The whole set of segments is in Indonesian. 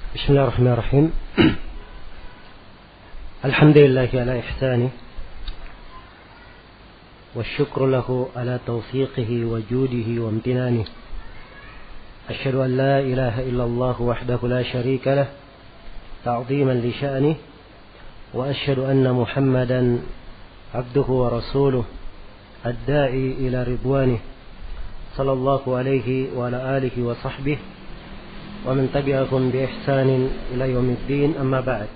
بسم الله الرحمن الرحيم. الحمد لله على إحسانه والشكر له على توفيقه وجوده وامتنانه. أشهد أن لا إله إلا الله وحده لا شريك له تعظيما لشأنه، وأشهد أن محمدا عبده ورسوله الداعي إلى رضوانه، صلى الله عليه وعلى آله وصحبه ومن تبعهم بإحسان إلى يوم الدين. أما بعد.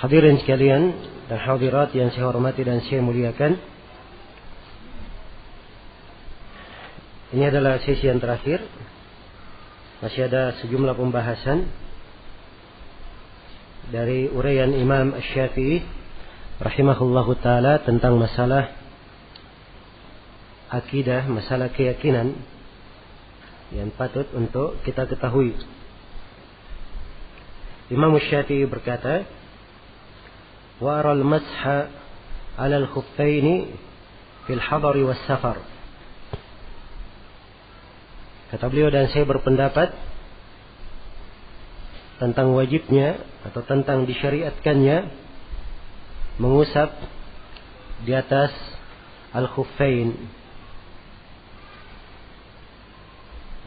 Hadirin sekalian dan hadirat yang saya hormati dan saya muliakan, ini adalah sesi yang terakhir. Masih ada sejumlah pembahasan dari uraian Imam Asy-Syafi'i rahimahullahu ta'ala tentang masalah akidah, masalah keyakinan yang patut untuk kita ketahui. Imam Asy-Syafi'i berkata, wa aral masha 'ala al-khuffaini fil hadari was safar. Kata beliau, dan saya berpendapat tentang wajibnya atau tentang disyariatkannya mengusap di atas al-khuffain,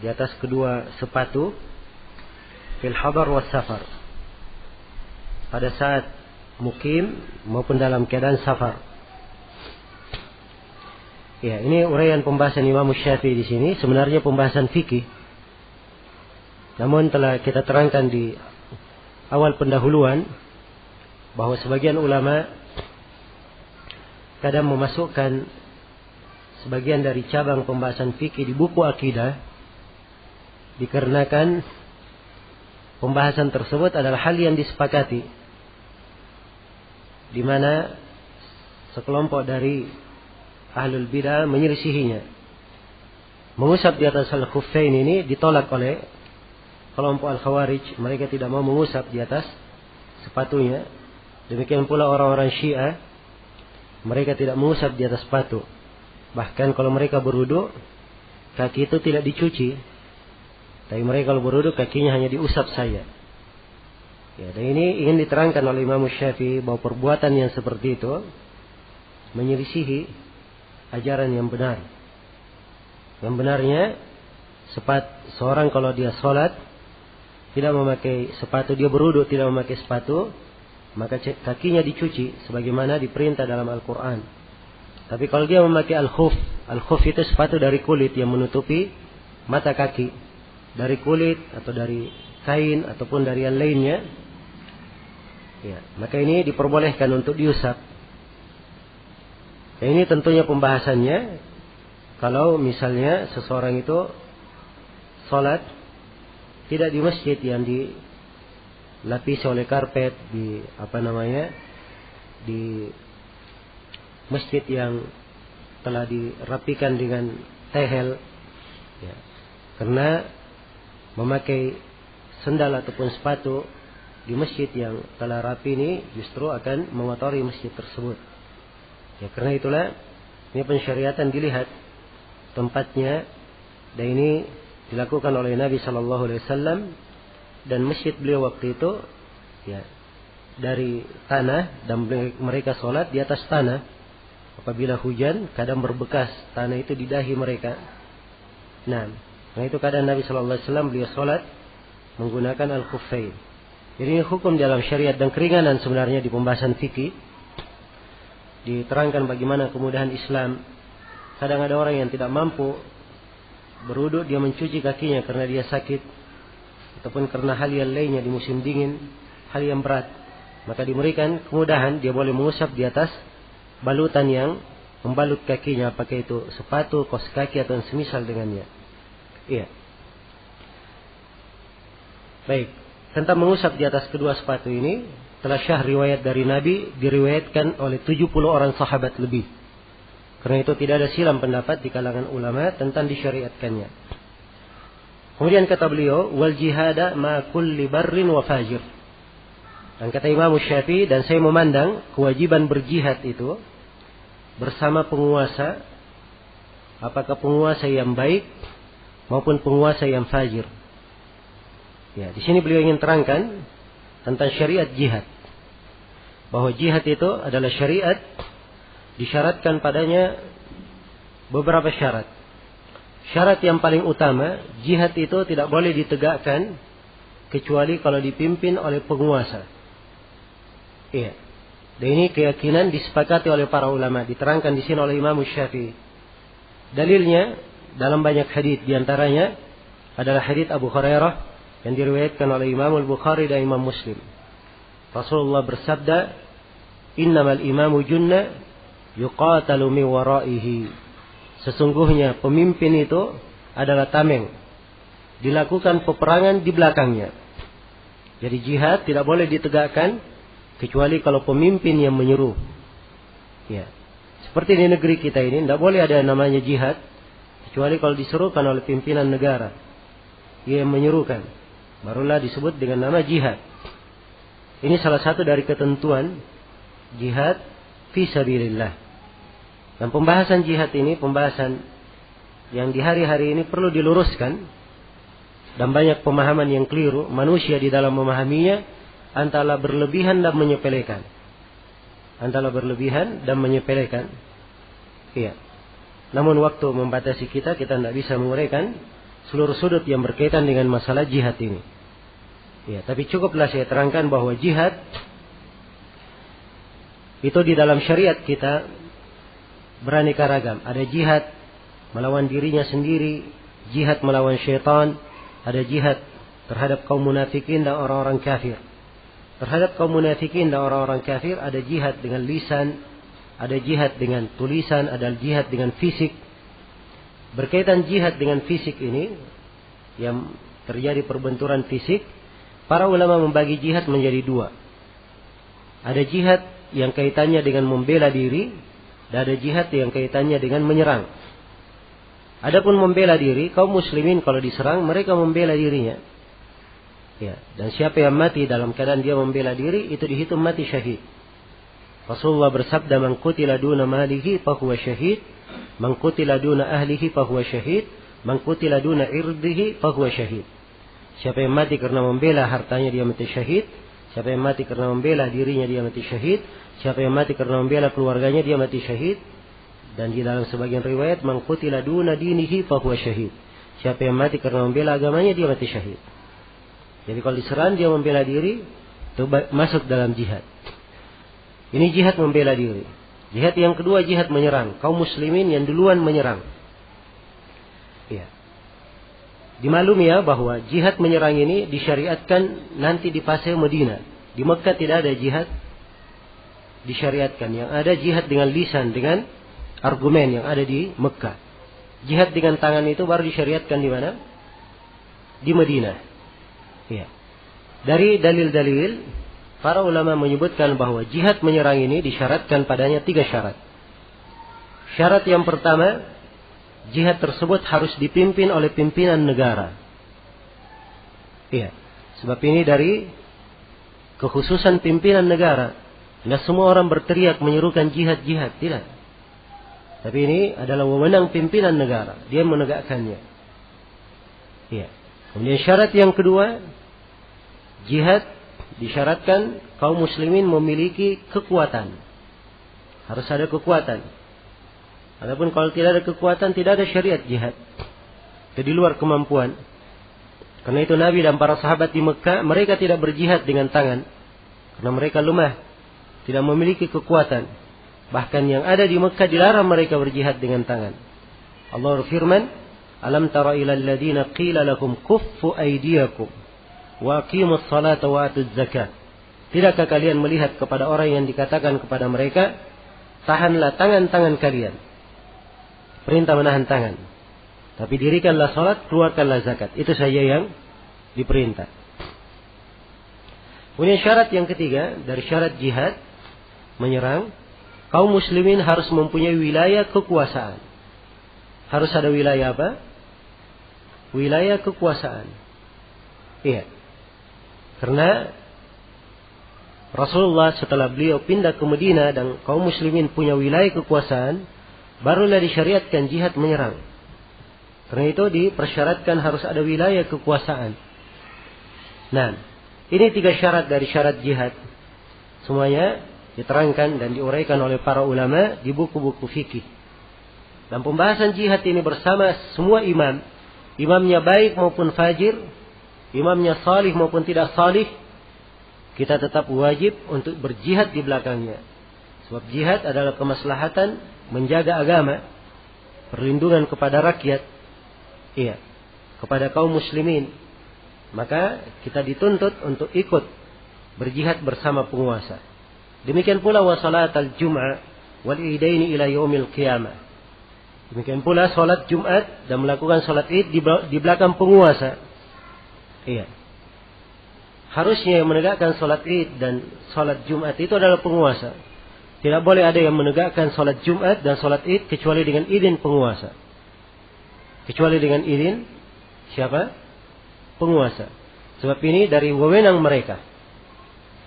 di atas kedua sepatu, fil hadar was safar, pada saat mukim maupun dalam keadaan safar. Ya, ini uraian pembahasan Imam Syafi'i di sini, sebenarnya pembahasan fikih. Namun telah kita terangkan di awal pendahuluan bahwa sebagian ulama kadang memasukkan sebagian dari cabang pembahasan fikih di buku akidah, dikarenakan pembahasan tersebut adalah hal yang disepakati, di mana sekelompok dari ahlul bidah menyelisihinya. Mengusap di atas al-khuffain ini ditolak oleh kelompok al-khawarij. Mereka tidak mau mengusap di atas sepatunya. Demikian pula orang-orang Syiah, mereka tidak mengusap di atas sepatu. Bahkan kalau mereka berwudu, kaki itu tidak dicuci. Tapi mereka kalau berwudu, kakinya hanya diusap saja. Ya, dan ini ingin diterangkan oleh Imam Syafi'i bahwa perbuatan yang seperti itu menyelisihi ajaran yang benar. Yang benarnya, seorang kalau dia sholat tidak memakai sepatu, dia berwudu tidak memakai sepatu, maka kakinya dicuci sebagaimana diperintah dalam Al-Quran. Tapi kalau dia memakai al-khuf itu sepatu dari kulit yang menutupi mata kaki, dari kulit atau dari kain ataupun dari yang lainnya, ya, maka ini diperbolehkan untuk diusap. Dan ini tentunya pembahasannya kalau misalnya seseorang itu sholat tidak di masjid yang dilapisi oleh karpet, di masjid yang telah dirapikan dengan tehel, ya, karena memakai sendal ataupun sepatu di masjid yang telah rapi ini justru akan mengotori masjid tersebut. Ya, karena itulah ini pensyariatan dilihat tempatnya, dan ini dilakukan oleh Nabi Shallallahu Alaihi Wasallam, dan masjid beliau waktu itu ya dari tanah, dan mereka sholat di atas tanah. Apabila hujan kadang berbekas tanah itu di dahi mereka. Nah itu kadang Nabi Shallallahu Alaihi Wasallam beliau sholat menggunakan al-khuffain. Jadi ini hukum dalam syariat dan keringanan sebenarnya di pembahasan fikih. Diterangkan bagaimana kemudahan Islam. Kadang ada orang yang tidak mampu berwudu, dia mencuci kakinya karena dia sakit ataupun karena hal yang lainnya di musim dingin, hal yang berat, maka diberikan kemudahan, dia boleh mengusap di atas balutan yang membalut kakinya, apakah itu sepatu, kaos kaki atau semisal dengannya. Iya. Baik, tentang mengusap di atas kedua sepatu ini telah syah riwayat dari Nabi, diriwayatkan oleh 70 orang sahabat lebih. Karena itu tidak ada silam pendapat di kalangan ulama tentang disyariatkannya. Kemudian kata beliau, wal jihada ma kulli barrin wa fajir. Dan kata Imam Syafi'i, dan saya memandang kewajiban berjihad itu bersama penguasa, apakah penguasa yang baik maupun penguasa yang fajir. Ya, di sini beliau ingin terangkan tentang syariat jihad. Bahwa jihad itu adalah syariat, disyaratkan padanya beberapa syarat. Syarat yang paling utama, jihad itu tidak boleh ditegakkan kecuali kalau dipimpin oleh penguasa. Iya. Dan ini keyakinan disepakati oleh para ulama, diterangkan di sini oleh Imam Syafi'i. Dalilnya dalam banyak hadits, di antaranya adalah hadits Abu Hurairah yang diriwayatkan oleh Imam Al-Bukhari dan Imam Muslim. Rasulullah bersabda, "Innamal imamu junna yuqatalu min waraihi." Sesungguhnya pemimpin itu adalah tameng, dilakukan peperangan di belakangnya. Jadi jihad tidak boleh ditegakkan kecuali kalau pemimpin yang menyuruh. Ya. Seperti di negeri kita ini, tidak boleh ada namanya jihad kecuali kalau disuruhkan oleh pimpinan negara. Ia yang menyuruhkan, barulah disebut dengan nama jihad. Ini salah satu dari ketentuan jihad fi sabilillah. Dan pembahasan jihad ini pembahasan yang di hari-hari ini perlu diluruskan, dan banyak pemahaman yang keliru manusia di dalam memahaminya, antara berlebihan dan menyepelekan. Iya. Namun waktu membatasi kita tidak bisa menguraikan seluruh sudut yang berkaitan dengan masalah jihad ini. Ya, tapi cukuplah saya terangkan bahwa jihad itu di dalam syariat kita beraneka ragam. Ada jihad melawan dirinya sendiri, jihad melawan syaitan, ada jihad terhadap kaum munafikin dan orang-orang kafir. Terhadap kaum munafikin dan orang-orang kafir ada jihad dengan lisan, ada jihad dengan tulisan, ada jihad dengan fisik. Berkaitan jihad dengan fisik ini, yang terjadi perbenturan fisik, para ulama membagi jihad menjadi dua. Ada jihad yang kaitannya dengan membela diri, dan ada jihad yang kaitannya dengan menyerang. Adapun membela diri, kaum muslimin kalau diserang, mereka membela dirinya. Ya, dan siapa yang mati dalam keadaan dia membela diri, itu dihitung mati syahid. Rasulullah bersabda, "Man qutila duna malihi fahuwa syahid, man qutila duna ahlihi fahuwa syahid, man qutila duna irdihi fahuwa syahid." Siapa yang mati karena membela hartanya, dia mati syahid. Siapa yang mati karena membela dirinya, dia mati syahid. Siapa yang mati karena membela keluarganya, dia mati syahid. Dan di dalam sebagian riwayat, "Man qutila duna dinihi fahuwa syahid." Siapa yang mati karena membela agamanya, dia mati syahid. Jadi kalau diserang dia membela diri, itu masuk dalam jihad. Ini jihad membela diri. Jihad yang kedua, jihad menyerang. Kaum muslimin yang duluan menyerang. Ya. Dimaklumi ya bahwa jihad menyerang ini disyariatkan nanti di fase Madinah. Di Mekah tidak ada jihad disyariatkan. Yang ada jihad dengan lisan, dengan argumen yang ada di Mekah. Jihad dengan tangan itu baru disyariatkan di mana? Di Madinah. Ya. Dari dalil-dalil, para ulama menyebutkan bahwa jihad menyerang ini disyaratkan padanya 3 syarat. Syarat yang pertama, jihad tersebut harus dipimpin oleh pimpinan negara. Iya. Sebab ini dari kekhususan pimpinan negara. Tidak semua orang berteriak menyerukan jihad-jihad, tidak. Tapi ini adalah wewenang pimpinan negara, dia menegakkannya. Iya. Kemudian syarat yang kedua, jihad disyaratkan kaum muslimin memiliki kekuatan. Harus ada kekuatan. Adapun kalau tidak ada kekuatan, tidak ada syariat jihad. Itu di luar kemampuan. Karena itu Nabi dan para sahabat di Mekah, mereka tidak berjihad dengan tangan. Karena mereka lemah, tidak memiliki kekuatan. Bahkan yang ada di Mekah dilarang mereka berjihad dengan tangan. Allah berfirman, "Alam tara ilal ladina qila lakum kuffu aydiyakum wa aqimus salata wa atuz zakat." Tidakkah kalian melihat kepada orang yang dikatakan kepada mereka, tahanlah tangan-tangan kalian. Perintah menahan tangan. Tapi dirikanlah salat, keluarkanlah zakat. Itu saja yang diperintah. Kemudian syarat yang ketiga dari syarat jihad menyerang, kaum muslimin harus mempunyai wilayah kekuasaan. Harus ada wilayah apa? Wilayah kekuasaan. Iya. Karena Rasulullah setelah beliau pindah ke Madinah dan kaum muslimin punya wilayah kekuasaan, barulah disyariatkan jihad menyerang. Karena itu dipersyaratkan harus ada wilayah kekuasaan. Nah, ini 3 syarat dari syarat jihad. Semuanya diterangkan dan diuraikan oleh para ulama di buku-buku fikih. Dan pembahasan jihad ini bersama semua imam. Imamnya baik maupun fajir. Imamnya salih maupun tidak salih. Kita tetap wajib untuk berjihad di belakangnya. Sebab jihad adalah kemaslahatan menjaga agama. Perlindungan kepada rakyat. Iya. Kepada kaum muslimin. Maka kita dituntut untuk ikut berjihad bersama penguasa. Demikian pula wa salat al-jum'ah wal idaini ila yaumil qiyamah. Demikian pula salat Jumat dan melakukan salat Id di belakang penguasa. Iya. Harusnya yang menegakkan salat Id dan salat Jumat itu adalah penguasa. Tidak boleh ada yang menegakkan salat Jumat dan salat Id kecuali dengan izin penguasa. Kecuali dengan izin siapa? Penguasa. Sebab ini dari wewenang mereka.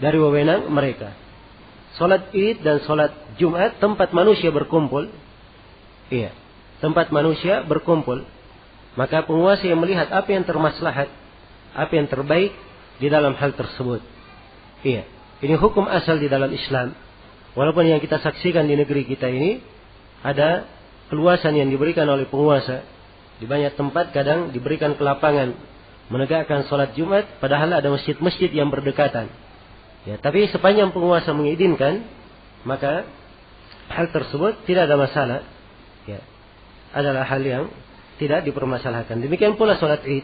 Dari wewenang mereka. Salat Id dan salat Jumat tempat manusia berkumpul. Iya. Tempat manusia berkumpul. Maka penguasa yang melihat apa yang termaslahat, apa yang terbaik di dalam hal tersebut. Iya. Ini hukum asal di dalam Islam. Walaupun yang kita saksikan di negeri kita ini ada keluasan yang diberikan oleh penguasa. Di banyak tempat kadang diberikan kelapangan menegakkan salat Jumat, padahal ada masjid-masjid yang berdekatan. Ya, tapi sepanjang penguasa mengizinkan, maka hal tersebut tidak ada masalah. Ya, adalah hal yang tidak dipermasalahkan. Demikian pula salat Id.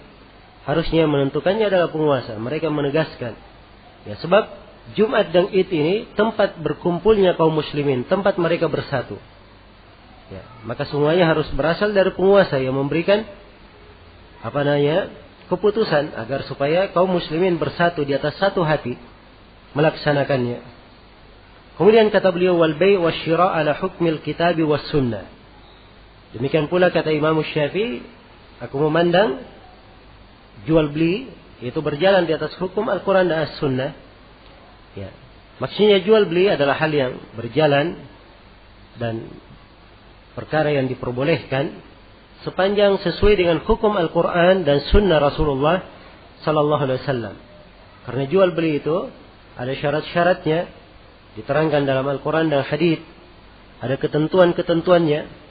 Harusnya menentukannya adalah penguasa. Mereka menegaskan. Ya, sebab Jumat dan Id ini tempat berkumpulnya kaum muslimin, tempat mereka bersatu. Ya, maka semuanya harus berasal dari penguasa yang memberikan keputusan agar supaya kaum muslimin bersatu di atas satu hati melaksanakannya. Kemudian kata beliau wal bai' wasyira' ala hukmil kitab was sunnah. Demikian pula kata Imam Syafi'i, aku memandang jual beli itu berjalan di atas hukum Al-Quran dan As-Sunnah. Ya. Maksudnya jual beli adalah hal yang berjalan dan perkara yang diperbolehkan sepanjang sesuai dengan hukum Al-Quran dan Sunnah Rasulullah Sallallahu Alaihi Wasallam. Karena jual beli itu ada syarat-syaratnya diterangkan dalam Al-Quran dan Hadits. Ada ketentuan-ketentuannya.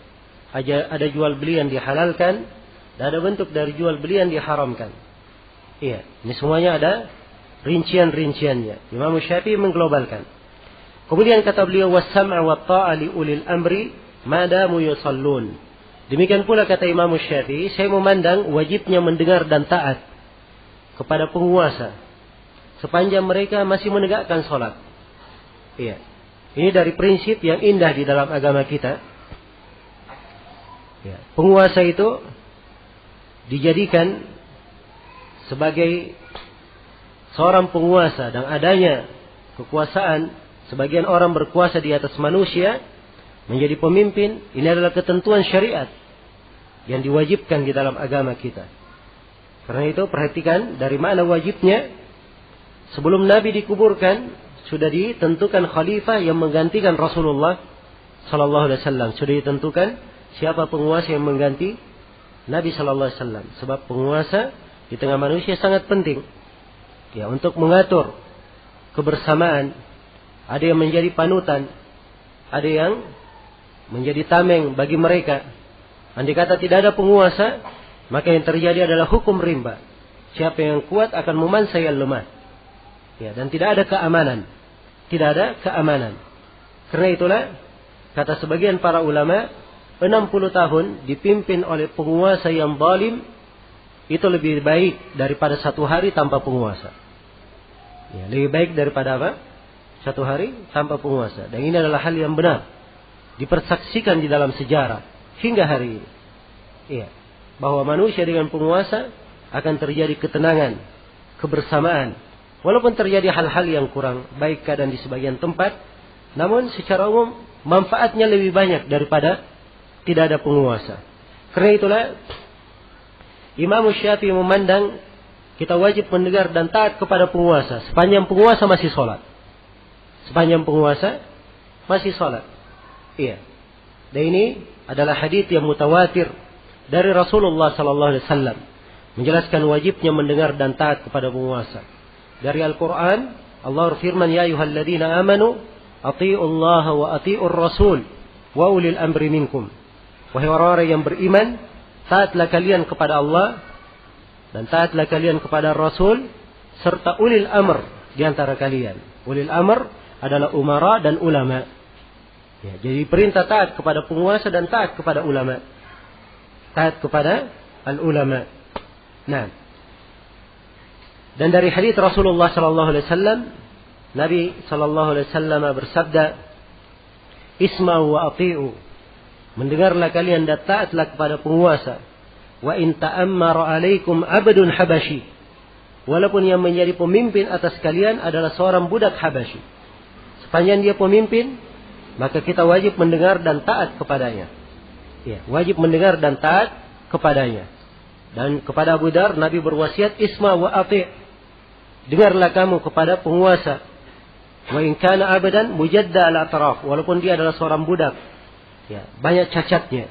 Ada jual beli yang dihalalkan dan ada bentuk dari jual beli yang diharamkan. Iya, ini semuanya ada rincian-rinciannya. Imam Syafi'i mengglobalkan. Kemudian kata beliau was-sam'a wa ta'a li ulil amri madamu yusallun. Demikian pula kata Imam Syafi'i, saya memandang wajibnya mendengar dan taat kepada penguasa sepanjang mereka masih menegakkan salat. Iya. Ini dari prinsip yang indah di dalam agama kita. Ya, penguasa itu dijadikan sebagai seorang penguasa dan adanya kekuasaan, sebagian orang berkuasa di atas manusia menjadi pemimpin, ini adalah ketentuan syariat yang diwajibkan di dalam agama kita. Karena itu perhatikan dari mana wajibnya. Sebelum Nabi dikuburkan sudah ditentukan khalifah yang menggantikan Rasulullah Sallallahu Alaihi Wasallam. Sudah ditentukan siapa penguasa yang mengganti Nabi Sallallahu Alaihi Wasallam. Sebab penguasa di tengah manusia sangat penting. Ya, untuk mengatur kebersamaan. Ada yang menjadi panutan, ada yang menjadi tameng bagi mereka. Andai kata tidak ada penguasa, maka yang terjadi adalah hukum rimba. Siapa yang kuat akan memansa yang lemah. Ya, dan tidak ada keamanan. Tidak ada keamanan. Karena itulah kata sebagian para ulama, 60 tahun dipimpin oleh penguasa yang zalim itu lebih baik daripada 1 hari tanpa penguasa. Ya, lebih baik daripada apa? 1 hari tanpa penguasa. Dan ini adalah hal yang benar. Dipersaksikan di dalam sejarah hingga hari ini. Iya, bahwa manusia dengan penguasa akan terjadi ketenangan, kebersamaan. Walaupun terjadi hal-hal yang kurang baik keadaan di sebagian tempat, namun secara umum manfaatnya lebih banyak daripada tidak ada penguasa. Karena itulah Imam Syafi'i memandang kita wajib mendengar dan taat kepada penguasa sepanjang penguasa masih sholat. Sepanjang penguasa masih sholat. Iya. Dan ini adalah hadits yang mutawatir dari Rasulullah sallallahu alaihi wasallam menjelaskan wajibnya mendengar dan taat kepada penguasa. Dari Al-Qur'an, Allah berfirman, "Ya ayyuhalladzina amanu athi'ullaha wa athi'ur rasul wa ulil amri minkum." Wahai orang-orang yang beriman, taatlah kalian kepada Allah dan taatlah kalian kepada Rasul serta ulil amr di antara kalian. Ulil amr adalah umara dan ulama. Ya, jadi perintah taat kepada penguasa dan taat kepada ulama. Taat kepada al-ulama. Nah. Dan dari hadits Rasulullah sallallahu alaihi wasallam, Nabi sallallahu alaihi wasallam bersabda, "Isma'u wa athi'u." Mendengarlah kalian dan taatlah kepada penguasa. Wa in ta'ammara 'alaikum 'abdun habashi. Walaupun yang menjadi pemimpin atas kalian adalah seorang budak Habasyi. Sepanjang dia pemimpin, maka kita wajib mendengar dan taat kepadanya. Ya, wajib mendengar dan taat kepadanya. Dan kepada Abu Dar, Nabi berwasiat, "Isma wa ati'." Dengarlah kamu kepada penguasa. Wa in kana 'abdan mujadda al-atraf. Walaupun dia adalah seorang budak. Ya, banyak cacatnya.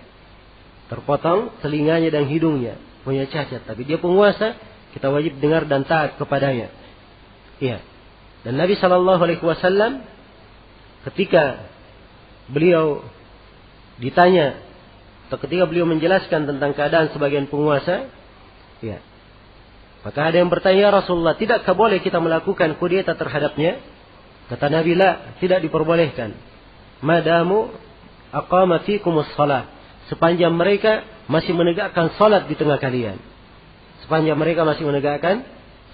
Terpotong telinganya dan hidungnya, punya cacat, tapi dia penguasa, kita wajib dengar dan taat kepadanya. Iya. Dan Nabi sallallahu alaihi wasallam ketika beliau ditanya atau ketika beliau menjelaskan tentang keadaan sebagian penguasa, ya. Maka ada yang bertanya, "Ya Rasulullah, tidakkah boleh kita melakukan kudeta terhadapnya?" Kata Nabi, "La, tidak diperbolehkan. Madamu aqama fikumus shalah." Sepanjang mereka masih menegakkan salat di tengah kalian. Sepanjang mereka masih menegakkan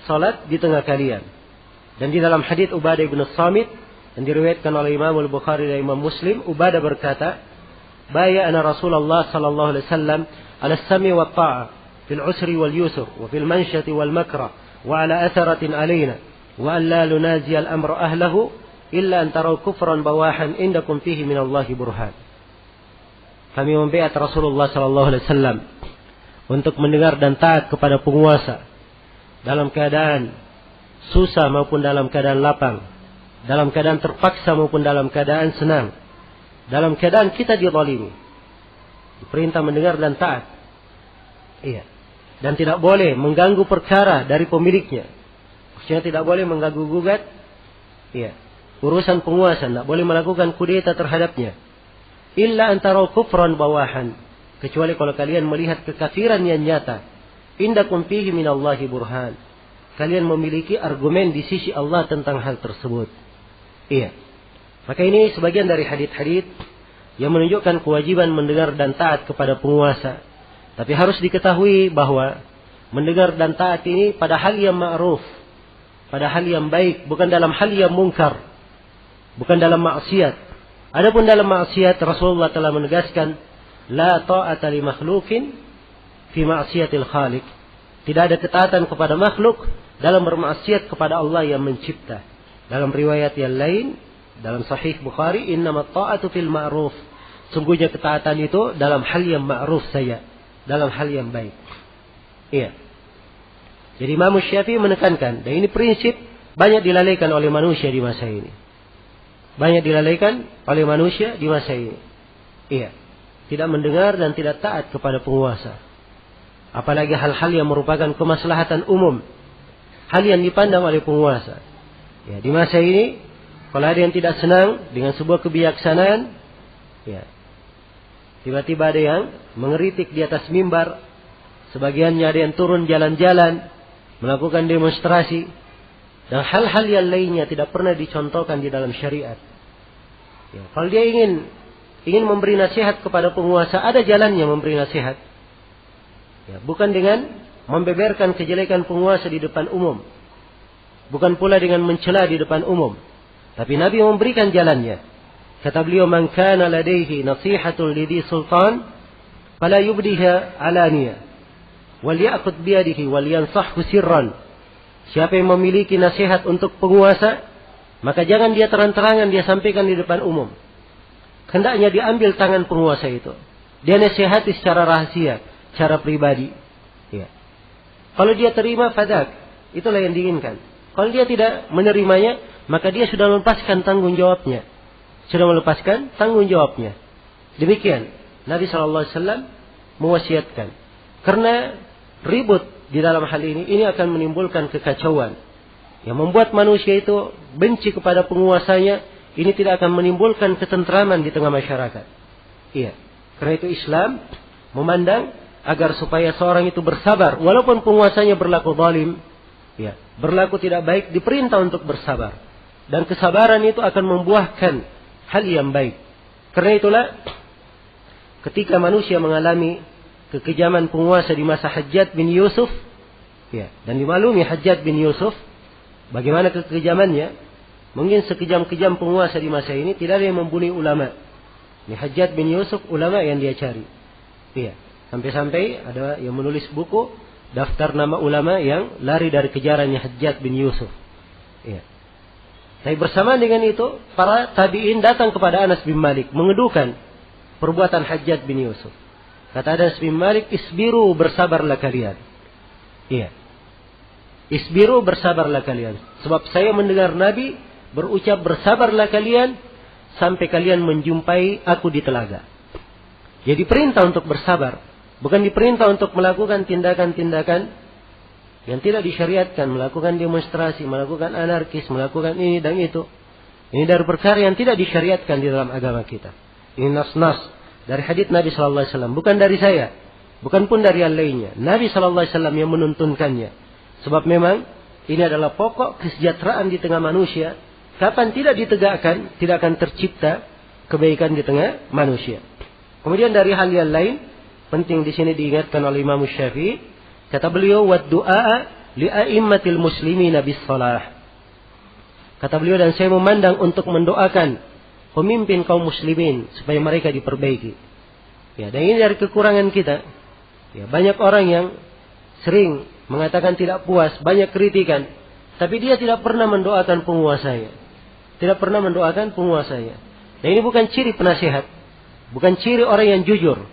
salat di tengah kalian. Dan di dalam hadits Ubadah bin Samit yang diriwayatkan oleh Imam Al-Bukhari dan Imam Muslim, Ubadah berkata, "Bay'ana Rasulullah sallallahu alaihi wasallam 'ala as-sam'i wa ta'a fil 'usri wal yusr wa fil manshati wal makra wa 'ala atharatin 'alaina wa an la nunazi al-amra ahlahu illa an taraw kufran bawahan indakum fihi min Allah burhan." Kami membaiat Rasulullah sallallahu alaihi wasallam untuk mendengar dan taat kepada penguasa dalam keadaan susah maupun dalam keadaan lapang, dalam keadaan terpaksa maupun dalam keadaan senang, dalam keadaan kita dizalimi. Diperintah mendengar dan taat. Iya. Dan tidak boleh mengganggu perkara dari pemiliknya. Maksudnya tidak boleh mengganggu gugat. Iya. Urusan penguasa, tidak boleh melakukan kudeta terhadapnya. Illa antara kufran bawahan. Kecuali kalau kalian melihat kekafiran yang nyata. Indakum fihi minallahi burhan. Kalian memiliki argumen di sisi Allah tentang hal tersebut. Iya. Maka ini sebagian dari hadits-hadits yang menunjukkan kewajiban mendengar dan taat kepada penguasa. Tapi harus diketahui bahwa mendengar dan taat ini pada hal yang ma'ruf, pada hal yang baik, bukan dalam hal yang mungkar, bukan dalam maksiat. Adapun dalam maksiat, Rasulullah telah menegaskan, la ta'ata li makhlukin fi ma'siyatil khaliq. Tidak ada ketaatan kepada makhluk dalam bermaksiat kepada Allah yang mencipta. Dalam riwayat yang lain, dalam Sahih Bukhari, innamat ta'atu fil ma'ruf. Sungguhnya ketaatan itu dalam hal yang ma'ruf saja, dalam hal yang baik. Iya. Jadi Imam Syafi'i menekankan, dan ini prinsip banyak dilalaikan oleh manusia di masa ini. Banyak dilalaikan oleh manusia di masa ini. Iya. Tidak mendengar dan tidak taat kepada penguasa. Apalagi hal-hal yang merupakan kemaslahatan umum. Hal yang dipandang oleh penguasa. Ya, di masa ini, kalau ada yang tidak senang dengan sebuah kebijaksanaan, ya, tiba-tiba ada yang mengeritik di atas mimbar. Sebagiannya ada yang turun jalan-jalan, melakukan demonstrasi. Dan hal-hal yang lainnya tidak pernah dicontohkan di dalam syariat. Ya, kalau dia ingin memberi nasihat kepada penguasa, ada jalannya memberi nasihat. Ya, bukan dengan membeberkan kejelekan penguasa di depan umum. Bukan pula dengan mencela di depan umum. Tapi Nabi memberikan jalannya. Kata beliau, "Man kana ladaihi nasihatun lidhi sultan, fala yubdiha alaniya, wal ya'khudh biyadihi wal yansahhu sirran." Siapa yang memiliki nasihat untuk penguasa, maka jangan dia terang-terangan dia sampaikan di depan umum. Hendaknya diambil tangan penguasa itu. Dia nasihati secara rahasia, secara pribadi. Ya. Kalau dia terima, fadak. Itulah yang diinginkan. Kalau dia tidak menerimanya, maka dia sudah melepaskan tanggung jawabnya. Sudah melepaskan tanggung jawabnya. Demikian Nabi SAW mewasiatkan. Karena ribut di dalam hal ini akan menimbulkan kekacauan. Yang membuat manusia itu benci kepada penguasanya, ini tidak akan menimbulkan ketentraman di tengah masyarakat. Iya. Karena itu Islam memandang agar supaya seorang itu bersabar. Walaupun penguasanya berlaku zalim, ya, berlaku tidak baik, diperintah untuk bersabar. Dan kesabaran itu akan membuahkan hal yang baik. Karena itulah ketika manusia mengalami kekejaman penguasa di masa Hajjaj bin Yusuf, ya, dan dimaklumi Hajjaj bin Yusuf, bagaimana kekejamannya, mungkin sekejam-kejam penguasa di masa ini tidak ada yang membunuh ulama. Ini Hajjaj bin Yusuf, ulama yang dia cari. Ya, sampai-sampai ada yang menulis buku daftar nama ulama yang lari dari kejarannya Hajjaj bin Yusuf. Ya. Tapi bersamaan dengan itu, para tabi'in datang kepada Anas bin Malik mengeduhkan perbuatan Hajjaj bin Yusuf. Kata Anas bin Malik, isbiru, bersabarlah kalian. Iya. Isbiru, bersabarlah kalian. Sebab saya mendengar Nabi berucap bersabarlah kalian sampai kalian menjumpai aku di telaga. Jadi perintah untuk bersabar, bukan diperintah untuk melakukan tindakan-tindakan yang tidak disyariatkan, melakukan demonstrasi, melakukan anarkis, melakukan ini dan itu. Ini dari perkara yang tidak disyariatkan di dalam agama kita. Ini nas-nas dari hadits Nabi sallallahu alaihi wasallam, bukan dari saya, bukan pun dari yang lainnya. Nabi sallallahu alaihi wasallam yang menuntunkannya. Sebab memang ini adalah pokok kesejahteraan di tengah manusia. Kapan tidak ditegakkan, tidak akan tercipta kebaikan di tengah manusia. Kemudian dari hal yang lain, penting di sini diingatkan oleh Imam Syafi'i, kata beliau, wad du'a li a'immatil muslimina bis salah. Kata beliau, dan saya memandang untuk mendoakan pemimpin kaum muslimin supaya mereka diperbaiki. Ya, dan ini dari kekurangan kita. Ya, banyak orang yang sering mengatakan tidak puas, banyak kritikan, tapi dia tidak pernah mendoakan penguasanya. Tidak pernah mendoakan penguasanya. Dan ini bukan ciri penasihat, bukan ciri orang yang jujur.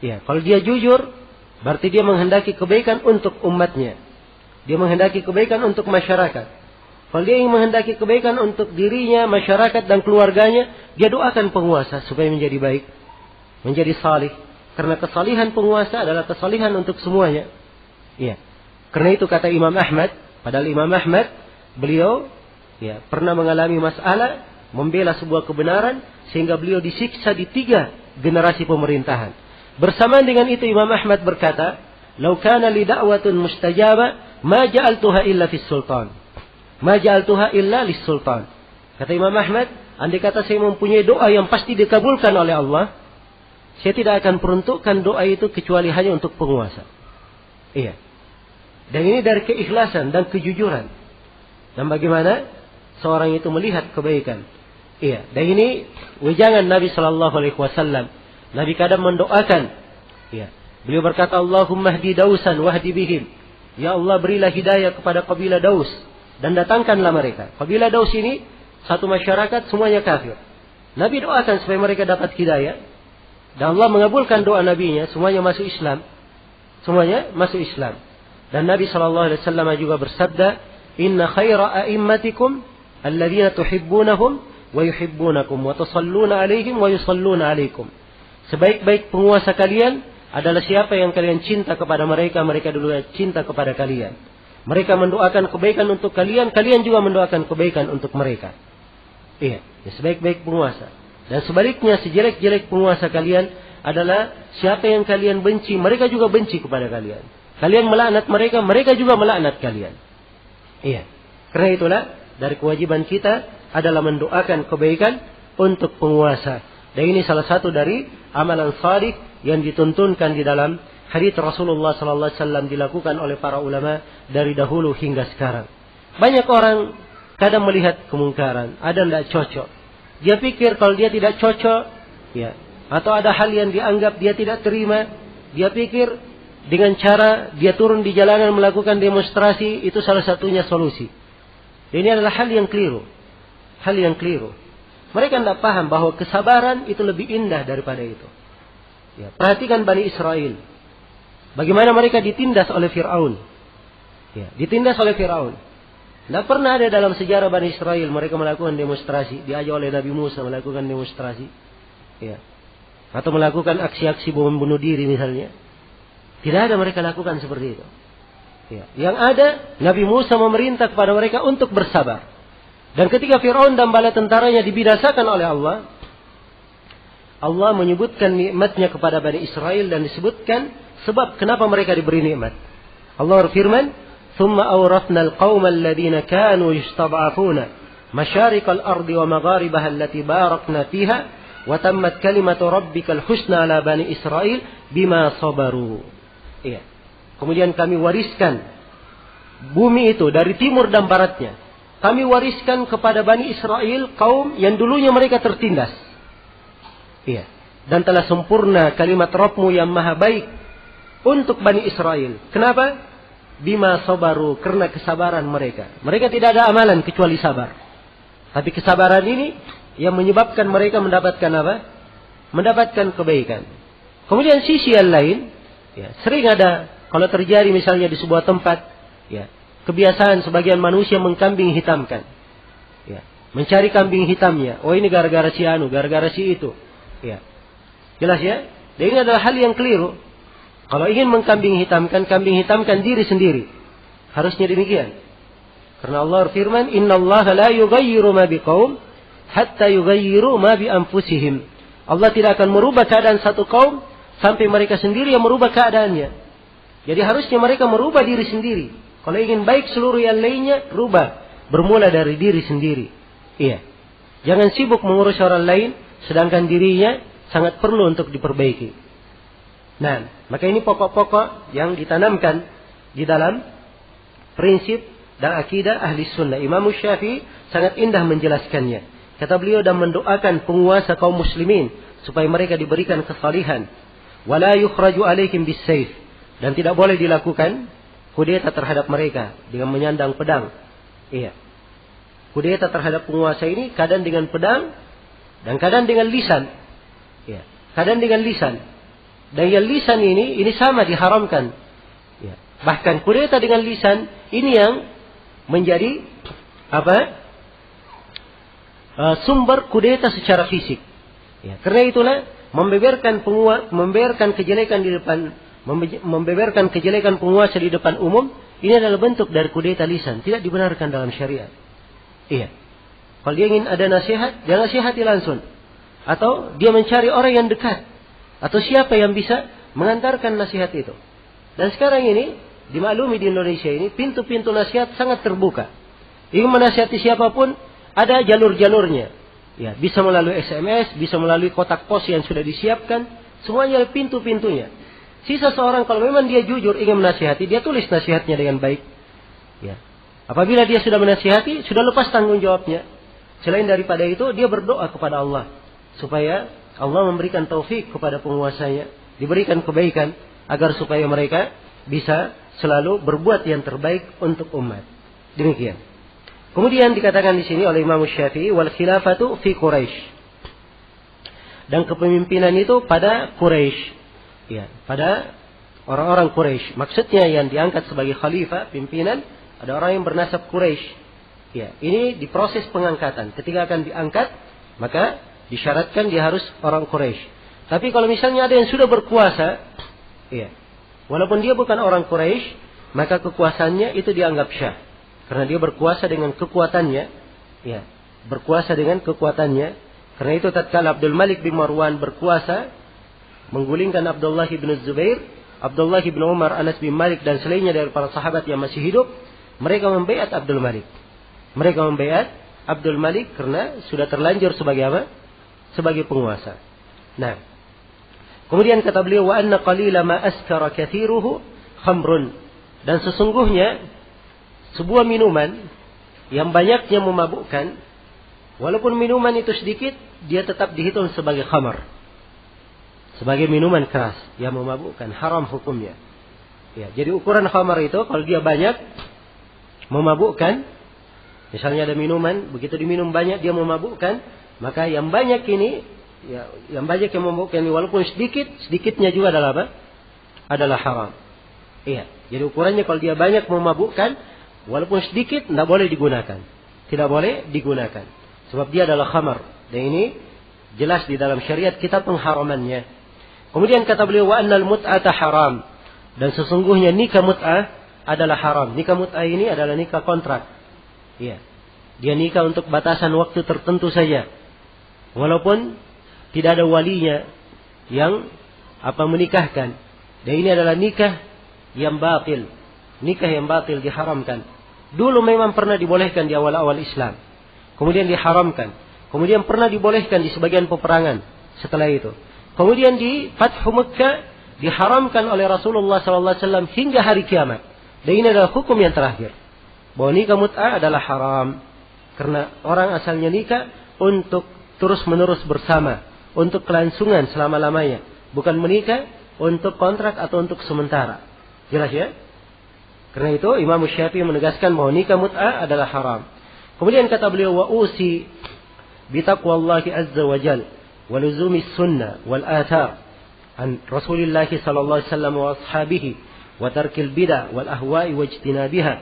Ya, kalau dia jujur, berarti dia menghendaki kebaikan untuk umatnya. Dia menghendaki kebaikan untuk masyarakat. Kalau dia ingin menghendaki kebaikan untuk dirinya, masyarakat dan keluarganya, dia doakan penguasa supaya menjadi baik, menjadi salih. Karena kesalihan penguasa adalah kesalihan untuk semuanya. Ya. Karena itu kata Imam Ahmad, padahal Imam Ahmad, beliau ya pernah mengalami masalah, membela sebuah kebenaran, sehingga beliau disiksa di 3 generasi pemerintahan. Bersamaan dengan itu Imam Ahmad berkata, "Lau kana li da'watun mustajaba, ma ja'altuha illa fis sultan. Ma ja'altuha illa lis sultan." Kata Imam Ahmad, andai kata saya mempunyai doa yang pasti dikabulkan oleh Allah, saya tidak akan peruntukkan doa itu kecuali hanya untuk penguasa. Iya. Dan ini dari keikhlasan dan kejujuran. Dan bagaimana seorang itu melihat kebaikan. Iya. Dan ini wejangan Nabi sallallahu alaihi wasallam. Nabi kadang mendoakan. Ya. Beliau berkata, Allahumma hdi Dausan wahdi bihim. Ya Allah, berilah hidayah kepada kabilah Daus dan datangkanlah mereka. Kabilah Daus ini satu masyarakat semuanya kafir. Nabi doakan supaya mereka dapat hidayah. Dan Allah mengabulkan doa nabinya, semuanya masuk Islam. Semuanya masuk Islam. Dan Nabi SAW juga bersabda, Inna khaira a'immatikum alladhina tuhibbunahum wa yuhibbunakum wa tusalluna alaihim wa yusalluna alaikum. Sebaik-baik penguasa kalian adalah siapa yang kalian cinta kepada mereka, mereka dulu cinta kepada kalian. Mereka mendoakan kebaikan untuk kalian, kalian juga mendoakan kebaikan untuk mereka. Iya, ya, sebaik-baik penguasa. Dan sebaliknya, sejelek-jelek penguasa kalian adalah siapa yang kalian benci, mereka juga benci kepada kalian. Kalian melaknat mereka, mereka juga melaknat kalian. Iya. Karena itulah dari kewajiban kita adalah mendoakan kebaikan untuk penguasa. Dan ini salah satu dari amalan salih yang dituntunkan di dalam hadits Rasulullah sallallahu alaihi wasallam dilakukan oleh para ulama dari dahulu hingga sekarang. Banyak orang kadang melihat kemungkaran, ada tidak cocok. Dia pikir kalau dia tidak cocok, ya, atau ada hal yang dianggap dia tidak terima, dia pikir dengan cara dia turun di jalanan melakukan demonstrasi itu salah satunya solusi. Ini adalah hal yang keliru. Hal yang keliru. Mereka tidak paham bahwa kesabaran itu lebih indah daripada itu. Ya, perhatikan Bani Israel. Bagaimana mereka ditindas oleh Fir'aun. Ya, ditindas oleh Fir'aun. Tidak pernah ada dalam sejarah Bani Israel mereka melakukan demonstrasi. Diajak oleh Nabi Musa melakukan demonstrasi. Ya. atau melakukan aksi-aksi bom bunuh diri misalnya. Tidak ada mereka lakukan seperti itu. Ya. Yang ada, Nabi Musa memerintah kepada mereka untuk bersabar. Dan ketika Fir'aun dan bala tentaranya dibinasakan oleh Allah, Allah menyebutkan nikmatnya kepada Bani Israel dan disebutkan sebab kenapa mereka diberi nikmat. Allah berfirman, ثُمَّ أَوْرَثْنَا الْقَوْمَ الَّذِينَ كَانُوا يُسْتَضْعَفُونَ مَشَارِقَ الْأَرْضِ وَمَغَارِبَهَا الَّتِي بَارَكْنَا فِيهَا وَتَمَّتْ كَلِمَةُ رَبِّكَ الْحُسْنَى عَلَى بَنِي إِسْرَائِيلَ بِمَا صَبَرُوا. Iya. Kemudian kami wariskan bumi itu dari timur dan baratnya. Kami wariskan kepada Bani Israel kaum yang dulunya mereka tertindas. Iya. Dan telah sempurna kalimat Rabbmu yang maha baik untuk Bani Israel. Kenapa? Bima sabaru, karena kesabaran mereka. Mereka tidak ada amalan kecuali sabar. Tapi kesabaran ini yang menyebabkan mereka mendapatkan apa? Mendapatkan kebaikan. Kemudian sisi yang lain, ya, sering ada kalau terjadi misalnya di sebuah tempat, ya, kebiasaan sebagian manusia mengkambing hitamkan. Ya, mencari kambing hitamnya. Oh ini gara-gara si anu, gara-gara si itu. Ya. Jelas ya? Dan ini adalah hal yang keliru. Kalau ingin mengkambing hitamkan diri sendiri. Harusnya demikian. Karena Allah berfirman, "Innallaha la yughayyiru ma biqaum hatta yughayyiru ma bi anfusihim." Allah tidak akan merubah keadaan satu kaum sampai mereka sendiri yang merubah keadaannya. Jadi harusnya mereka merubah diri sendiri. Kalau ingin baik seluruh yang lainnya, rubah. Bermula dari diri sendiri. Iya. Jangan sibuk mengurus orang lain, sedangkan dirinya sangat perlu untuk diperbaiki. Nah, maka ini pokok-pokok yang ditanamkan di dalam prinsip dan akidah ahli sunnah. Imam Syafi'i sangat indah menjelaskannya. Kata beliau, dan mendoakan penguasa kaum muslimin supaya mereka diberikan kesalihan. Wala yukhraju alaikum bis-sayf, dan tidak boleh dilakukan kudeta terhadap mereka dengan menyandang pedang. Iya. Kudeta terhadap penguasa ini kadang dengan pedang dan kadang dengan lisan. Iya. Kadang dengan lisan. Dan yang lisan ini sama diharamkan. Ya. Bahkan kudeta dengan lisan ini yang menjadi sumber kudeta secara fisik. Ya. Karena itulah membeberkan kejelekan di depan, membeberkan kejelekan penguasa di depan umum, ini adalah bentuk dari kudeta lisan, tidak dibenarkan dalam syariat. Iya. Kalau dia ingin ada nasihat, dia nasihati langsung. Atau dia mencari orang yang dekat. Atau siapa yang bisa mengantarkan nasihat itu. Dan sekarang ini, dimaklumi di Indonesia ini, pintu-pintu nasihat sangat terbuka. Ingin menasihati siapapun, ada jalur-jalurnya. Ya, bisa melalui SMS, bisa melalui kotak pos yang sudah disiapkan. Semuanya pintu-pintunya. Sisa seorang kalau memang dia jujur ingin menasihati, dia tulis nasihatnya dengan baik. Ya. Apabila dia sudah menasihati, sudah lepas tanggung jawabnya. Selain daripada itu, dia berdoa kepada Allah. Supaya Allah memberikan taufik kepada penguasanya, diberikan kebaikan agar supaya mereka bisa selalu berbuat yang terbaik untuk umat. Demikian. Kemudian dikatakan di sini oleh Imam Syafi'i, wal khilafatu fi Quraisy. Dan kepemimpinan itu pada Quraisy. Ya, pada orang-orang Quraisy. Maksudnya yang diangkat sebagai khalifah, pimpinan, ada orang yang bernasab Quraisy. Ya, ini di proses pengangkatan. Ketika akan diangkat, maka disyaratkan dia harus orang Quraisy. Tapi kalau misalnya ada yang sudah berkuasa, ya, walaupun dia bukan orang Quraisy, maka kekuasaannya itu dianggap syah. Karena dia berkuasa dengan kekuatannya, ya, berkuasa dengan kekuatannya. Karena itu tatkala Abdul Malik bin Marwan berkuasa, menggulingkan Abdullah bin Zubair, Abdullah bin Umar, Anas bin Malik dan selainnya dari para sahabat yang masih hidup, mereka membaiat Abdul Malik. Mereka membaiat Abdul Malik karena sudah terlanjur sebagai apa? Sebagai penguasa. Nah, kemudian kata beliau, wa anna qalila ma askara kathiruhu khamrun, dan sesungguhnya sebuah minuman yang banyaknya memabukkan, walaupun minuman itu sedikit, dia tetap dihitung sebagai khamar, sebagai minuman keras yang memabukkan, haram hukumnya. Ya, jadi ukuran khamar itu kalau dia banyak memabukkan, misalnya ada minuman, begitu diminum banyak dia memabukkan, maka yang banyak ini, ya, yang banyak yang memabukkan ini, walaupun sedikitnya juga adalah apa? Adalah haram. Iya. Jadi ukurannya kalau dia banyak memabukkan, walaupun sedikit, tidak boleh digunakan. Tidak boleh digunakan. Sebab dia adalah khamar. Dan ini jelas di dalam syariat kita pengharamannya. Kemudian kata beliau wa annal mut'ata haram, dan sesungguhnya nikah mut'ah adalah haram. Nikah mut'ah ini adalah nikah kontrak. Iya. Dia nikah untuk batasan waktu tertentu saja. Walaupun tidak ada walinya yang menikahkan. Dan ini adalah nikah yang batil. Nikah yang batil diharamkan. Dulu memang pernah dibolehkan di awal-awal Islam. Kemudian diharamkan. Kemudian pernah dibolehkan di sebagian peperangan setelah itu. Kemudian di Fathu Mekkah diharamkan oleh Rasulullah SAW hingga hari kiamat. Dan ini adalah hukum yang terakhir. Bahwa nikah mut'ah adalah haram. Karena orang asalnya nikah untuk terus-menerus bersama. Untuk kelangsungan selama-lamanya. Bukan menikah untuk kontrak atau untuk sementara. Jelas ya? Karena itu Imam Syafi'i menegaskan bahwa nikah mut'ah adalah haram. Kemudian kata beliau wa usi bitaqwallahi azza wa jal wa luzumi sunnah wal athar an Rasulillah sallallahu alaihi wasallam wa ashabihi wa tarkil bid'ah wal ahwa'i wa ijtinabiha.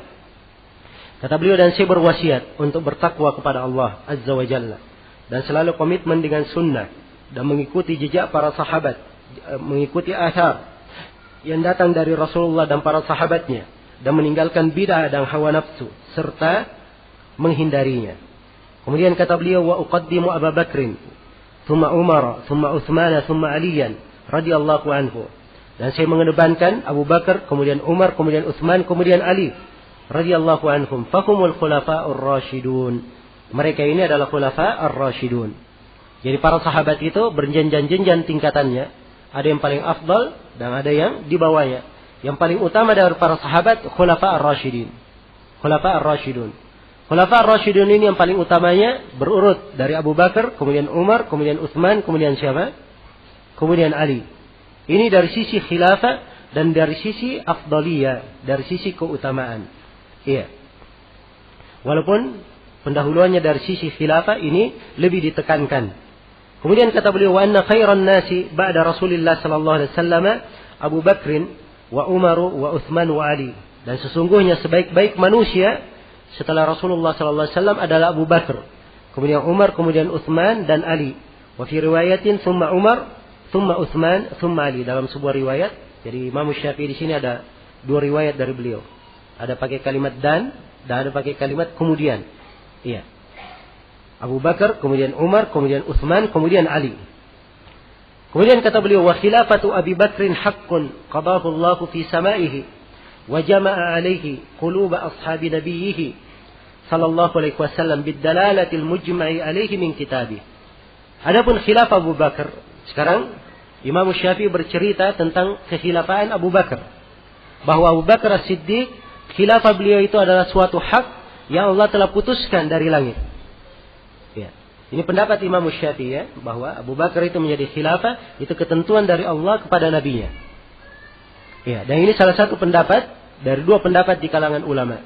Kata beliau, dan saya berwasiat untuk bertakwa kepada Allah azza wa jalla dan selalu komitmen dengan sunnah dan mengikuti jejak para sahabat, mengikuti athar yang datang dari Rasulullah dan para sahabatnya, dan meninggalkan bid'ah dan hawa nafsu serta menghindarinya. Kemudian kata beliau wa uqaddimu Abu Bakrin thumma Umar thumma Utsman thumma Aliyan radhiyallahu anhu, dan saya mengedepankan Abu Bakar, kemudian Umar, kemudian Utsman, kemudian Ali radhiyallahu anhum fahumul khulafa'ur rasyidun. Mereka ini adalah khulafa'ur rasyidun. Jadi para sahabat itu berjenjang-jenjang tingkatannya. Ada yang paling afdal dan ada yang di bawahnya. Yang paling utama dari para sahabat khulafa ar-rasyidin. Khulafa ar-rasyidun. Khulafa ar-rasyidun ini yang paling utamanya berurut dari Abu Bakar, kemudian Umar, kemudian Utsman, kemudian siapa? Kemudian Ali. Ini dari sisi khilafah dan dari sisi afdaliyah, dari sisi keutamaan. Iya. Walaupun pendahuluannya dari sisi khilafah ini lebih ditekankan. Kemudian kata beliau wa anna khairan nasi ba'da Rasulillah sallallahu alaihi wasallam Abu Bakrin wa Umar wa Utsman wa Ali, dan sesungguhnya sebaik-baik manusia setelah Rasulullah sallallahu alaihi wasallam adalah Abu Bakar, kemudian Umar, kemudian Utsman dan Ali. Wa fi riwayatin thumma Umar, thumma Utsman, thumma Ali, dalam sebuah riwayat. Jadi Imam Syafi'i di sini ada dua riwayat dari beliau. Ada pakai kalimat dan ada pakai kalimat kemudian. Iya. Abu Bakar, kemudian Umar, kemudian Utsman, kemudian Ali. Kemudian kata beliau wa khilafatu Abi Bakrin haqqun qadahu Allah fi samaihi wa jama'a alaihi qulub ashabi nabiyhi sallallahu alaihi wasallam bidalalati almujma'i alaihi min kitabih. Adapun khilafah Abu Bakar, sekarang Imam Syafi'i bercerita tentang kekhilafaan Abu Bakar. Bahwa Abu Bakar As-Siddiq, khilafah beliau itu adalah suatu hak yang Allah telah putuskan dari langit. Ya. Ini pendapat Imam Syafi'i ya, bahwa Abu Bakar itu menjadi khilafah, itu ketentuan dari Allah kepada nabinya. Ya, dan ini salah satu pendapat dari dua pendapat di kalangan ulama.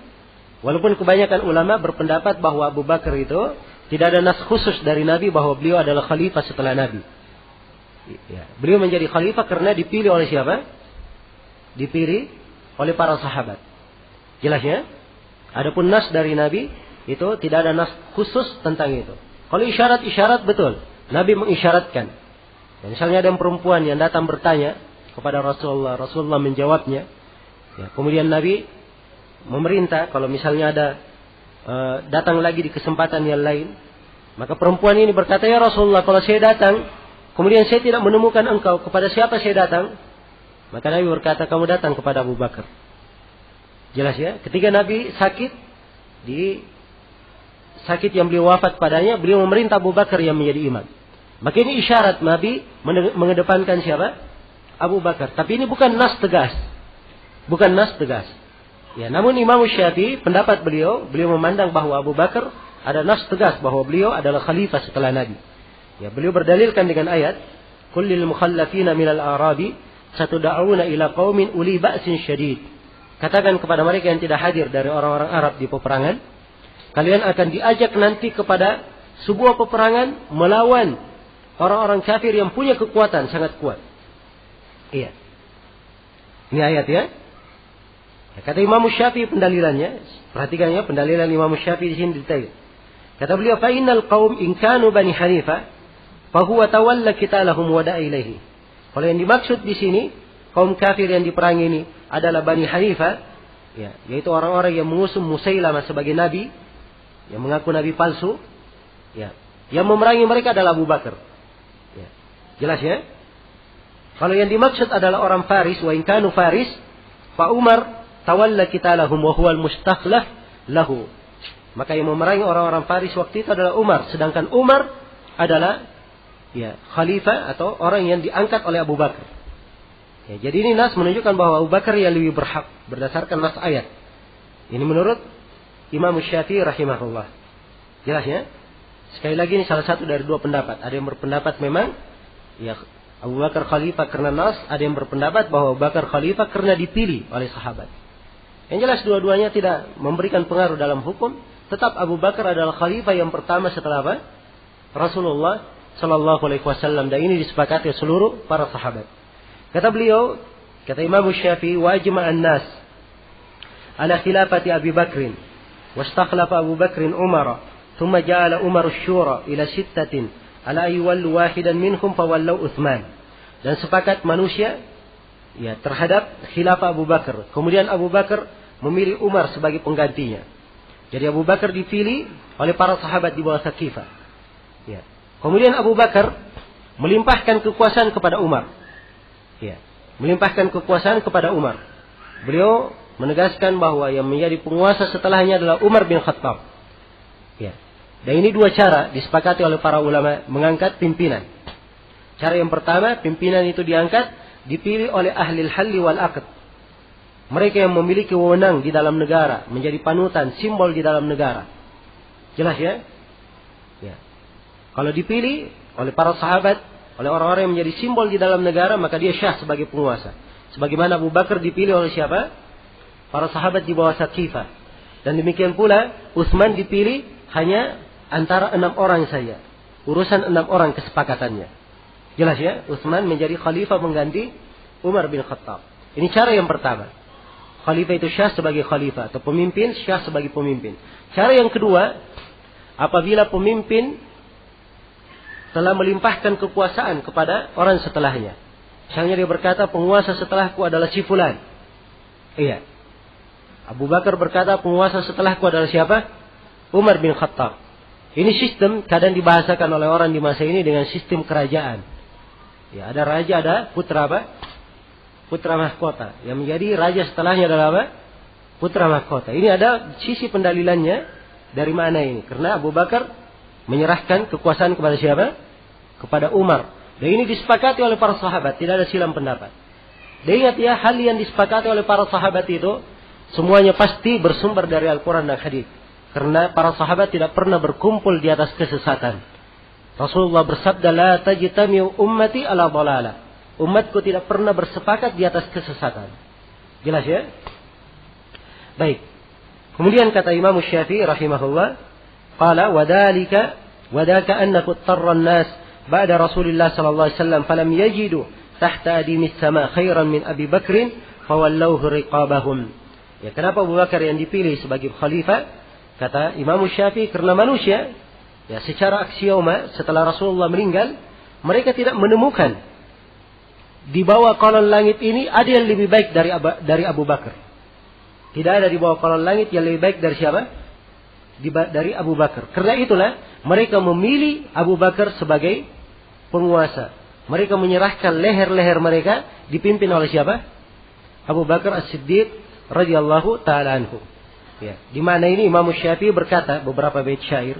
Walaupun kebanyakan ulama berpendapat bahwa Abu Bakar itu tidak ada nas khusus dari Nabi bahwa beliau adalah khalifah setelah Nabi. Ya, beliau menjadi khalifah karena dipilih oleh siapa? Dipilih oleh para sahabat. Jelasnya? Adapun nas dari Nabi itu tidak ada nas khusus tentang itu. Kalau isyarat-isyarat betul, Nabi mengisyaratkan. Dan misalnya ada perempuan yang datang bertanya kepada Rasulullah, Rasulullah menjawabnya. Ya, kemudian Nabi memerintah kalau misalnya ada datang lagi di kesempatan yang lain, maka perempuan ini berkata, ya Rasulullah, kalau saya datang, kemudian saya tidak menemukan engkau, kepada siapa saya datang? Maka Nabi berkata, kamu datang kepada Abu Bakar. Jelas ya? Ketika Nabi sakit, sakit yang beliau wafat padanya, beliau memerintah Abu Bakar yang menjadi imam. Maka ini isyarat Nabi mengedepankan siapa? Abu Bakar. Tapi ini bukan nas tegas. Bukan nas tegas. Ya, namun Imam Syafi'i, pendapat beliau memandang bahwa Abu Bakar ada nas tegas bahwa beliau adalah khalifah setelah Nabi. Ya, beliau berdalilkan dengan ayat, "Kullil mukhallafina minal arabi satud'auna ila qaumin uli ba'sin syadid." Katakan kepada mereka yang tidak hadir dari orang-orang Arab di peperangan, kalian akan diajak nanti kepada sebuah peperangan melawan orang-orang kafir yang punya kekuatan sangat kuat. Iya. Ini ayat ya. Kata Imam Syafi'i pendalilannya, perhatikan ya pendalilan Imam Syafi'i di sini detail. Kata beliau, "Fa innal qaum in kanu bani Hanifah fahuwa tawalla qitalahum wa da'a ilaihi. Kalau yang dimaksud di sini kaum kafir yang diperangi ini adalah Bani Hanifah, ya, yaitu orang-orang yang mengusung Musailamah sebagai nabi, yang mengaku nabi palsu, ya. Yang memerangi mereka adalah Abu Bakar. Ya. Jelas ya? Kalau yang dimaksud adalah orang Faris, wa in kanu Faris, fa Umar tawalla qitalahum wa huwa al-mustakhlaf lahu. Maka yang memerangi orang-orang Faris waktu itu adalah Umar, sedangkan Umar adalah ya khalifah atau orang yang diangkat oleh Abu Bakar. Ya, jadi ini nas menunjukkan bahwa Abu Bakar yang lebih berhak berdasarkan nas ayat. Ini menurut Imam Syafi'i rahimahullah. Jelas ya? Sekali lagi ini salah satu dari dua pendapat. Ada yang berpendapat memang ya Abu Bakar khalifah karena nas, ada yang berpendapat bahwa Abu Bakar khalifah karena dipilih oleh sahabat. Yang jelas dua-duanya tidak memberikan pengaruh dalam hukum. Tetap Abu Bakar adalah khalifah yang pertama setelah apa? Rasulullah Sallallahu Alaihi Wasallam. Dan ini disepakati seluruh para sahabat. Kata beliau, kata Imam Syafi'i, wa ajma'an nas ala khilafati Abi Bakrin, wastakhlafa Abu Bakrin Umar, thumma ja'ala Umar syura ila sittatin, ala ayyuwallu wahidan minhum fawallau Uthman. Dan sepakat manusia ya terhadap khilafah Abu Bakar. Kemudian Abu Bakar memilih Umar sebagai penggantinya. Jadi Abu Bakar dipilih oleh para sahabat di bawah Saqifah. Ya. Kemudian Abu Bakar melimpahkan kekuasaan kepada Umar. Ya. Melimpahkan kekuasaan kepada Umar. Beliau menegaskan bahwa yang menjadi penguasa setelahnya adalah Umar bin Khattab. Ya. Dan ini dua cara disepakati oleh para ulama mengangkat pimpinan. Cara yang pertama, pimpinan itu diangkat, dipilih oleh ahlil halli wal aqd. Mereka yang memiliki wewenang di dalam negara, menjadi panutan, simbol di dalam negara. Jelas ya? Ya. Kalau dipilih oleh para sahabat, oleh orang-orang yang menjadi simbol di dalam negara, maka dia syah sebagai penguasa. Sebagaimana Abu Bakar dipilih oleh siapa? Para sahabat di bawah Saqifah. Dan demikian pula Utsman dipilih hanya antara 6 orang saja. Urusan 6 orang kesepakatannya. Jelas ya? Utsman menjadi khalifah mengganti Umar bin Khattab. Ini cara yang pertama. Khalifah itu syah sebagai khalifah. Atau pemimpin syah sebagai pemimpin. Cara yang kedua, apabila pemimpin telah melimpahkan kekuasaan kepada orang setelahnya. Misalnya dia berkata, penguasa setelahku adalah si fulan. Iya. Abu Bakar berkata, penguasa setelahku adalah siapa? Umar bin Khattab. Ini sistem kadang dibahasakan oleh orang di masa ini dengan sistem kerajaan. Ya, ada raja, ada putra apa? Putra mahkota. Yang menjadi raja setelahnya adalah apa? Putra mahkota. Ini ada sisi pendalilannya dari mana ini? Karena Abu Bakar menyerahkan kekuasaan kepada siapa? Kepada Umar. Dan ini disepakati oleh para sahabat. Tidak ada silang pendapat. Dan ingat ya, hal yang disepakati oleh para sahabat itu semuanya pasti bersumber dari Al-Quran dan Hadis. Karena para sahabat tidak pernah berkumpul di atas kesesatan. Rasulullah bersabda, la tajtami'u ummati ala dhalalah. Umatku tidak pernah bersepakat di atas kesesatan. Jelas ya? Baik. Kemudian kata Imam Syafi'i rahimahullah, qala wadaka annahu tarra an-nas ba'da Rasulillah sallallahu alaihi wasallam falam yajidu tahta adimis sama khairan min Abi Bakrin fawallawhu riqabahum. Ya, kenapa Abu Bakar yang dipilih sebagai khalifah? Kata Imam Syafi'i, karena manusia ya secara aksioma setelah Rasulullah meninggal, mereka tidak menemukan di bawah kolon langit ini ada yang lebih baik dari Abu Bakar. Tidak ada di bawah kolon langit yang lebih baik dari siapa? Dari Abu Bakar. Karena itulah mereka memilih Abu Bakar sebagai penguasa. Mereka menyerahkan leher-leher mereka dipimpin oleh siapa? Abu Bakar As-Siddiq radhiyallahu taala anhu. Ya, di mana ini Imam Syafi'i berkata beberapa bait syair.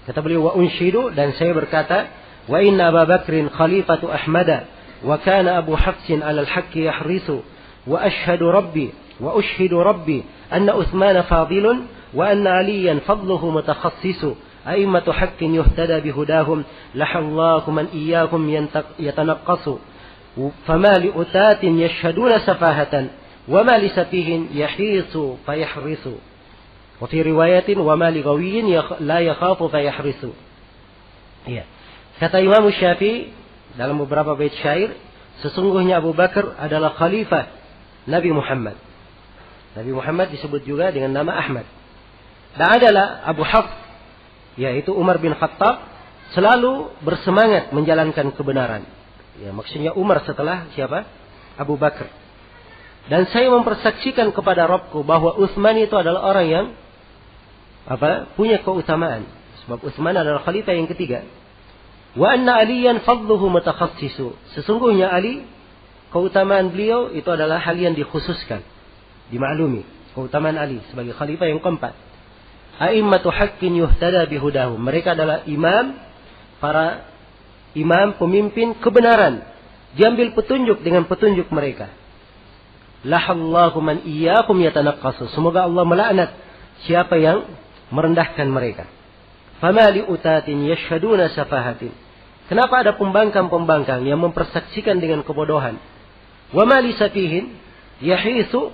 Kata beliau, wa unshidu, dan saya berkata, wa inna Abu Bakrin khalifatu Ahmada wa kana Abu Hafsin 'ala al-haqqi yahrisu wa ashhadu rabbi anna Uthman fadilun wa anna Aliyan fadluhu mutakhassisu a'immatu haqqin yuhtada bihudahum lahallahu man iyyakum yatanaqqasu fama li utatin yashhaduna safahatan wa ma li safihin yahisu fayahrisu wa fi riwayatin wa ma li ghawiyin la yakhafu fayahrisu. Iya. Kata Imam Syafi'i dalam beberapa bait syair, sesungguhnya Abu Bakar adalah khalifah Nabi Muhammad. Nabi Muhammad disebut juga dengan nama Ahmad. Dan adalah Abu Hafs, yaitu Umar bin Khattab, selalu bersemangat menjalankan kebenaran. Ya, maksudnya Umar setelah siapa? Abu Bakar. Dan saya mempersaksikan kepada Rabbku bahwa Utsman itu adalah orang yang punya keutamaan. Sebab Utsman adalah khalifah yang ketiga. Wa anna Aliyan fadluhu mutakhassisu. Sesungguhnya Ali, keutamaan beliau itu adalah hal yang dikhususkan, dimaklumi. Keutamaan Ali sebagai khalifah yang keempat. A'immatu haqqin yuhtada bihudahum. Mereka adalah para imam, pemimpin kebenaran. Diambil petunjuk dengan petunjuk mereka. Lahallahu man iyyakum yatanaqqasu. Semoga Allah melaknat siapa yang merendahkan mereka. Fama li utatin yashhaduna safahatin. Kenapa ada pembangkang-pembangkang yang mempersaksikan dengan kebodohan? Wa ma li safihin yahisu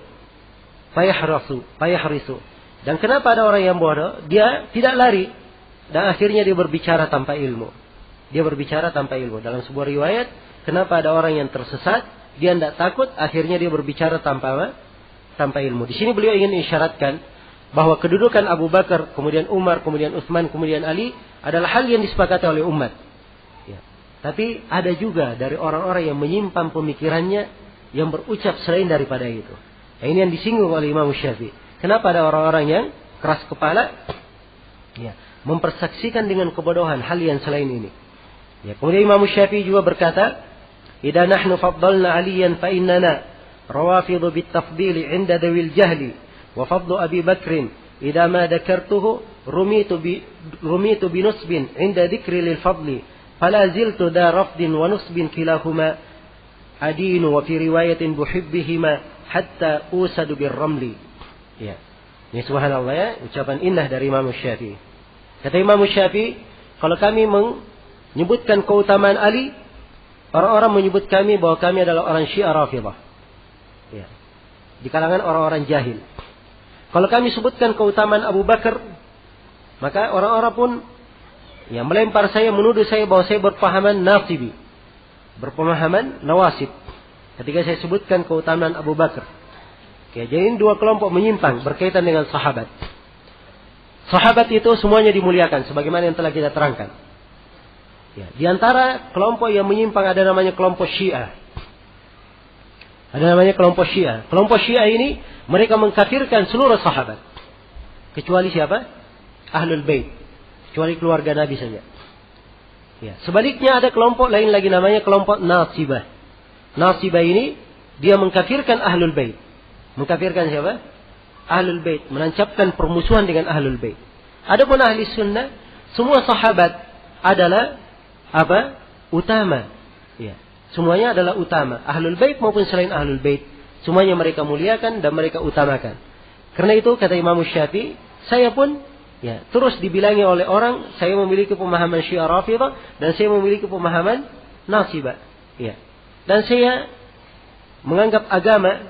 fayahrisu. Dan kenapa ada orang yang bodoh? Dia tidak lari dan akhirnya dia berbicara tanpa ilmu. Dia berbicara tanpa ilmu. Dalam sebuah riwayat, kenapa ada orang yang tersesat? Dia tidak takut, akhirnya dia berbicara tanpa ilmu. Di sini beliau ingin isyaratkan bahwa kedudukan Abu Bakar, kemudian Umar, kemudian Utsman, kemudian Ali adalah hal yang disepakati oleh umat. Ya. Tapi ada juga dari orang-orang yang menyimpan pemikirannya yang berucap selain daripada itu. Nah, ini yang disinggung oleh Imam Syafi'i. Kenapa ada orang-orang yang keras kepala? Ya, mempersaksikan dengan kebodohan hal yang selain ini. Ya, kemudian Imam Syafi'i juga berkata, "Idza nahnu faddalna 'aliyan fa innana rawafidhu bit-tafdhil 'inda dawil jahli wa fadlu Abi Bakrin idza ma dzakartuhu rumitu bi nusbin 'inda dzikri lil fadli fala ziltu da rafdin wa nusbin kilahuma adinu wa fi riwayatin buhibbihima hatta usadu bir ramli." Ya. Ini subhanallah ya, ucapan indah dari Imam Syafi'i. Kata Imam Syafi'i, kalau kami menyebutkan keutamaan Ali, orang-orang menyebut kami bahwa kami adalah orang Syiah Rafidhah. Ya. Di kalangan orang-orang jahil. Kalau kami sebutkan keutamaan Abu Bakar, maka orang-orang pun melempar saya, menuduh saya bahwa saya berpahaman Nasibi. Berpemahaman Nawasib. Ketika saya sebutkan keutamaan Abu Bakar. Ya, jadi ini dua kelompok menyimpang berkaitan dengan sahabat. Sahabat itu semuanya dimuliakan sebagaimana yang telah kita terangkan. Ya, di antara kelompok yang menyimpang ada namanya kelompok Syiah. Ada namanya kelompok Syiah. Kelompok Syiah ini mereka mengkafirkan seluruh sahabat. Kecuali siapa? Ahlul Bait. Kecuali keluarga Nabi saja. Ya, sebaliknya ada kelompok lain lagi namanya kelompok Nasibah. Nasibah ini dia mengkafirkan Ahlul Bait. Mengkafirkan siapa? Ahlul Bait. Menancapkan permusuhan dengan Ahlul Bait. Adapun ahli sunnah, semua sahabat adalah utama. Ya. Semuanya adalah utama. Ahlul Bait maupun selain Ahlul Bait. Semuanya mereka muliakan dan mereka utamakan. Karena itu kata Imam Syafi'i, saya pun terus dibilangi oleh orang, saya memiliki pemahaman Syiah Rafidhah dan saya memiliki pemahaman Nasibah. Ya. Dan saya menganggap agama,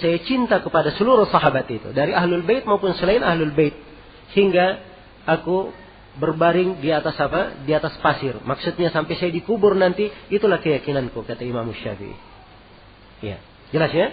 saya cinta kepada seluruh sahabat itu, dari Ahlul Bait maupun selain Ahlul Bait, hingga aku berbaring di atas Di atas pasir. Maksudnya sampai saya dikubur nanti, itulah keyakinanku kata Imam Syafi'i. Ya, jelas ya?